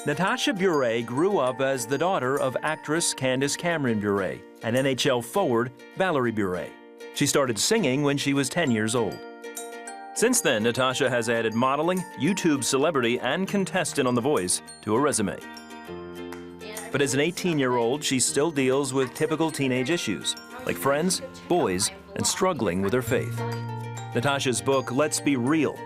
Natasha Bure grew up as the daughter of actress Candace Cameron Bure and NHL forward Valerie Bure. She started singing when she was 10 years old. Since then, Natasha has added modeling, YouTube celebrity, and contestant on The Voice to her resume. But as an 18-year-old, she still deals with typical teenage issues, like friends, boys, and struggling with her faith. Natasha's book, Let's Be Real,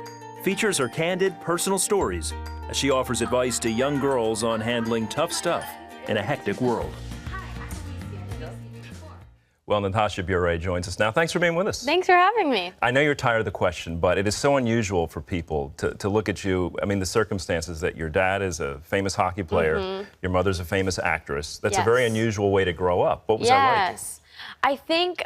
features her candid personal stories as she offers advice to young girls on handling tough stuff in a hectic world. Well, Natasha Bure joins us now. Thanks for being with us. Thanks for having me. I know you're tired of the question, but it is so unusual for people to look at you. I mean, the circumstances that your dad is a famous hockey player, your mother's a famous actress. That's a very unusual way to grow up. What was that like? Yes. I think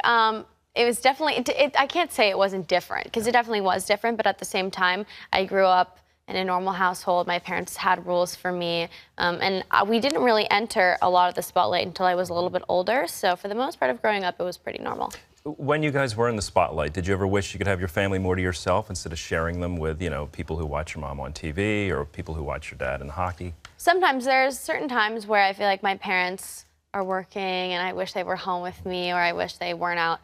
it was definitely, I can't say it wasn't different, because it definitely was different, but at the same time, I grew up in a normal household. My parents had rules for me, and we didn't really enter a lot of the spotlight until I was a little bit older, so for the most part of growing up, it was pretty normal. When you guys were in the spotlight, did you ever wish you could have your family more to yourself instead of sharing them with, you know, people who watch your mom on TV or people who watch your dad in hockey? Sometimes there's certain times where I feel like my parents are working and I wish they were home with me, or I wish they weren't out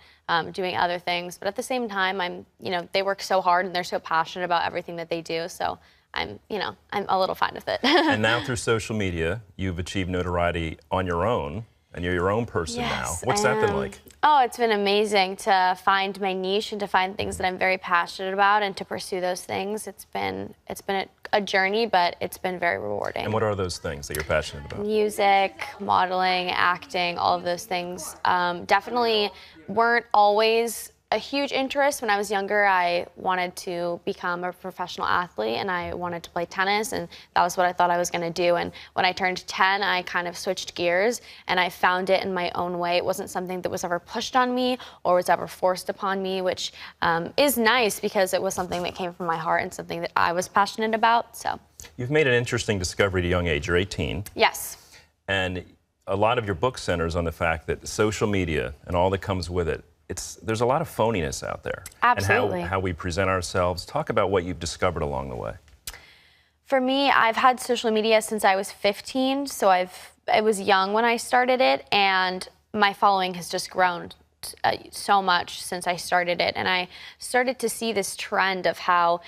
doing other things. But at the same time, they work so hard and they're so passionate about everything that they do. So I'm a little fine with it. And now through social media, you've achieved notoriety on your own, and you're your own person now. What's that been like? Oh, it's been amazing to find my niche and to find things that I'm very passionate about and to pursue those things. It's been a journey, but it's been very rewarding. And what are those things that you're passionate about? Music, modeling, acting, all of those things. Definitely weren't always a huge interest. When I was younger, I wanted to become a professional athlete and I wanted to play tennis, and that was what I thought I was going to do. And when I turned 10, I kind of switched gears and I found it in my own way. It wasn't something that was ever pushed on me or was ever forced upon me, which is nice because it was something that came from my heart and something that I was passionate about. So you've made an interesting discovery at a young age. You're 18. Yes. And a lot of your book centers on the fact that social media and all that comes with it, there's a lot of phoniness out there. Absolutely. And how we present ourselves. Talk about what you've discovered along the way. For me, I've had social media since I was 15, so I was young when I started it, and my following has just grown so much since I started it. And I started to see this trend of how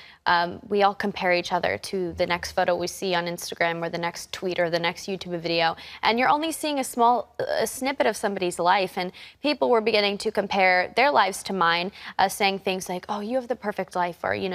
we all compare each other to the next photo we see on Instagram or the next tweet or the next YouTube video. And you're only seeing a snippet of somebody's life. And people were beginning to compare their lives to mine, saying things like, oh, you have the perfect life, or, you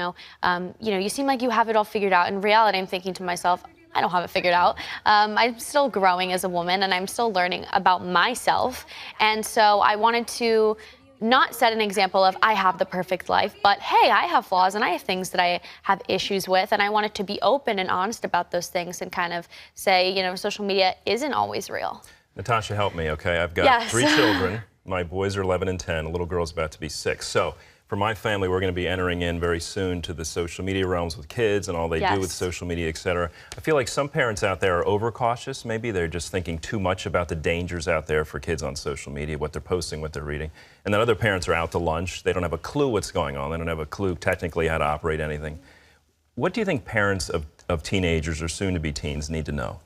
seem like you have it all figured out. In reality, I'm thinking to myself, I don't have it figured out. I'm still growing as a woman and I'm still learning about myself. And so I wanted to not set an example of I have the perfect life, but hey, I have flaws and I have things that I have issues with, and I wanted to be open and honest about those things and kind of say, social media isn't always real. Natasha, help me, okay? I've got 3 children. My boys are 11 and 10. A little girl's about to be 6. So for my family, we're going to be entering in very soon to the social media realms with kids and all they do with social media, etc. I feel like some parents out there are overcautious. Maybe they're just thinking too much about the dangers out there for kids on social media, what they're posting, what they're reading. And then other parents are out to lunch. They don't have a clue what's going on. They don't have a clue technically how to operate anything. What do you think parents of teenagers or soon-to-be teens need to know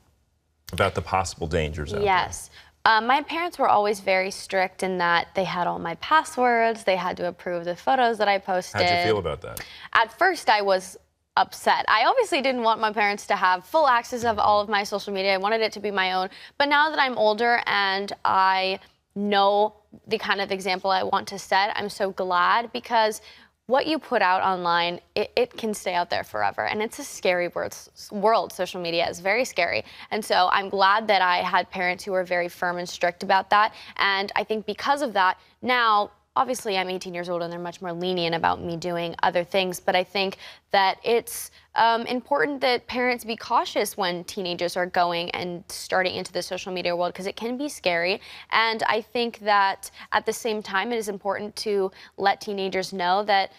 about the possible dangers out there? Yes. My parents were always very strict in that they had all my passwords, they had to approve the photos that I posted. How'd you feel about that? At first, I was upset. I obviously didn't want my parents to have full access of all of my social media. I wanted it to be my own. But now that I'm older and I know the kind of example I want to set, I'm so glad, because what you put out online, it can stay out there forever. And it's a scary world. Social media is very scary. And so I'm glad that I had parents who were very firm and strict about that. And I think because of that, now, obviously I'm 18 years old and they're much more lenient about me doing other things. But I think that it's important that parents be cautious when teenagers are going and starting into the social media world, because it can be scary. And I think that at the same time, it is important to let teenagers know that,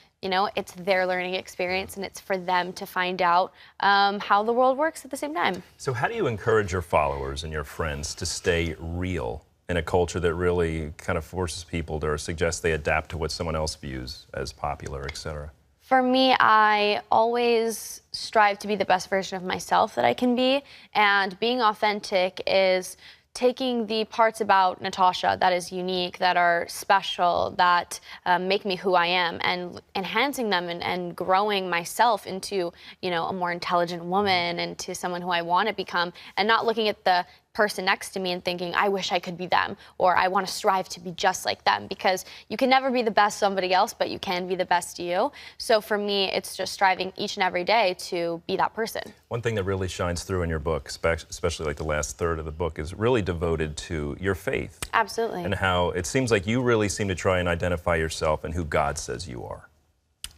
it's their learning experience and it's for them to find out how the world works at the same time. So how do you encourage your followers and your friends to stay real in a culture that really kind of forces people to, or suggests they adapt to what someone else views as popular, etc.? For me, I always strive to be the best version of myself that I can be, and being authentic is taking the parts about Natasha that is unique, that are special, that make me who I am, and enhancing them and growing myself into, you know, a more intelligent woman and to someone who I want to become, and not looking at the person next to me and thinking, I wish I could be them, or I want to strive to be just like them, because you can never be the best somebody else, but you can be the best you. So for me, it's just striving each and every day to be that person. One thing that really shines through in your book, especially like the last third of the book, is really devoted to your faith. Absolutely. And how it seems like you really seem to try and identify yourself and who God says you are.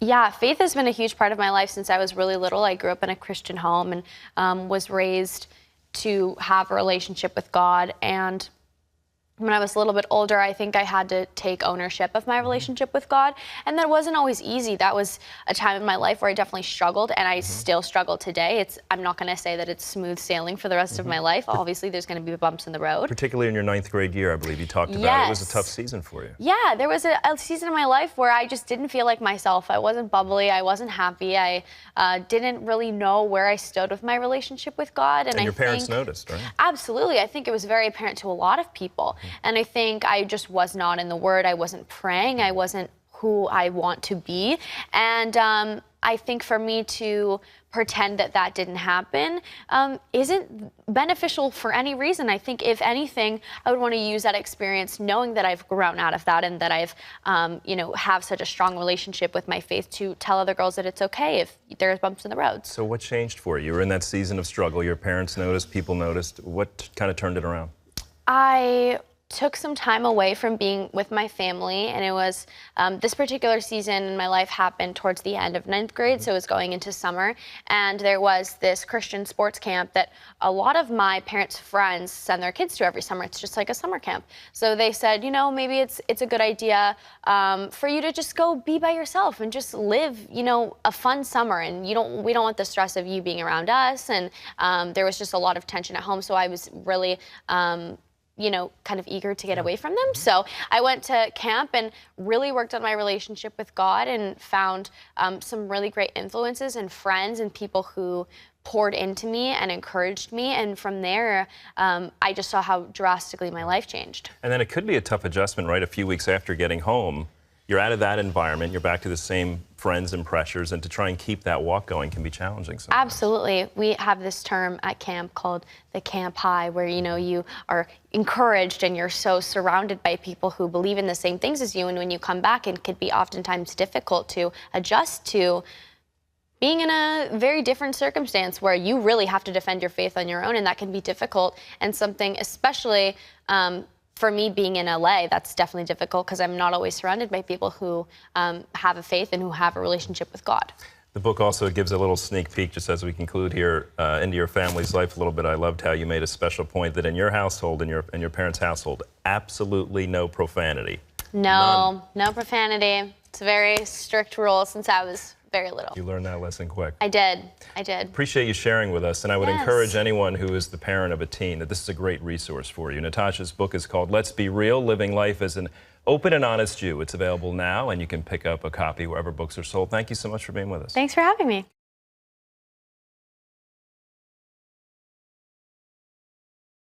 Yeah, faith has been a huge part of my life since I was really little. I grew up in a Christian home and was raised to have a relationship with God. And when I was a little bit older, I think I had to take ownership of my relationship with God. And that wasn't always easy. That was a time in my life where I definitely struggled, and I still struggle today. I'm not going to say that it's smooth sailing for the rest of my life. Obviously, there's going to be bumps in the road. Particularly in your 9th grade year, I believe you talked about it. It was a tough season for you. Yeah, there was a season in my life where I just didn't feel like myself. I wasn't bubbly. I wasn't happy. I didn't really know where I stood with my relationship with God. And your parents noticed, right? Absolutely. I think it was very apparent to a lot of people. And I think I just was not in the Word. I wasn't praying. I wasn't who I want to be. And I think for me to pretend that that didn't happen isn't beneficial for any reason. I think if anything, I would want to use that experience knowing that I've grown out of that and that I've, you know, have such a strong relationship with my faith to tell other girls that it's okay if there's bumps in the road. So what changed for you? You were in that season of struggle. Your parents noticed, people noticed. What kind of turned it around? I took some time away from being with my family, and it was this particular season in my life happened towards the end of 9th grade, so it was going into summer, and there was this Christian sports camp that a lot of my parents' friends send their kids to every summer. It's just like a summer camp. So they said, you know, maybe it's a good idea for you to just go be by yourself and just live, you know, a fun summer, and we don't want the stress of you being around us, and there was just a lot of tension at home, so I was really you know, kind of eager to get away from them. So I went to camp and really worked on my relationship with God and found some really great influences and friends and people who poured into me and encouraged me. And from there, I just saw how drastically my life changed. And then it could be a tough adjustment, right? A few weeks after getting home, you're out of that environment, you're back to the same friends and pressures, and to try and keep that walk going can be challenging sometimes. Absolutely. We have this term at camp called the camp high, where, you know, you are encouraged and you're so surrounded by people who believe in the same things as you, and when you come back, it could be oftentimes difficult to adjust to being in a very different circumstance where you really have to defend your faith on your own, and that can be difficult, and something especially for me being in LA, that's definitely difficult because I'm not always surrounded by people who have a faith and who have a relationship with God. The book also gives a little sneak peek, just as we conclude here, into your family's life a little bit. I loved how you made a special point that in your household, in your parents' household, absolutely no profanity. No profanity. It's a very strict rule since I was very little. You learned that lesson quick. I did. Appreciate you sharing with us, and I would encourage anyone who is the parent of a teen that this is a great resource for you. Natasha's book is called Let's Be Real, Living Life as an Open and Honest Jew. It's available now, and you can pick up a copy wherever books are sold. Thank you so much for being with us. Thanks for having me.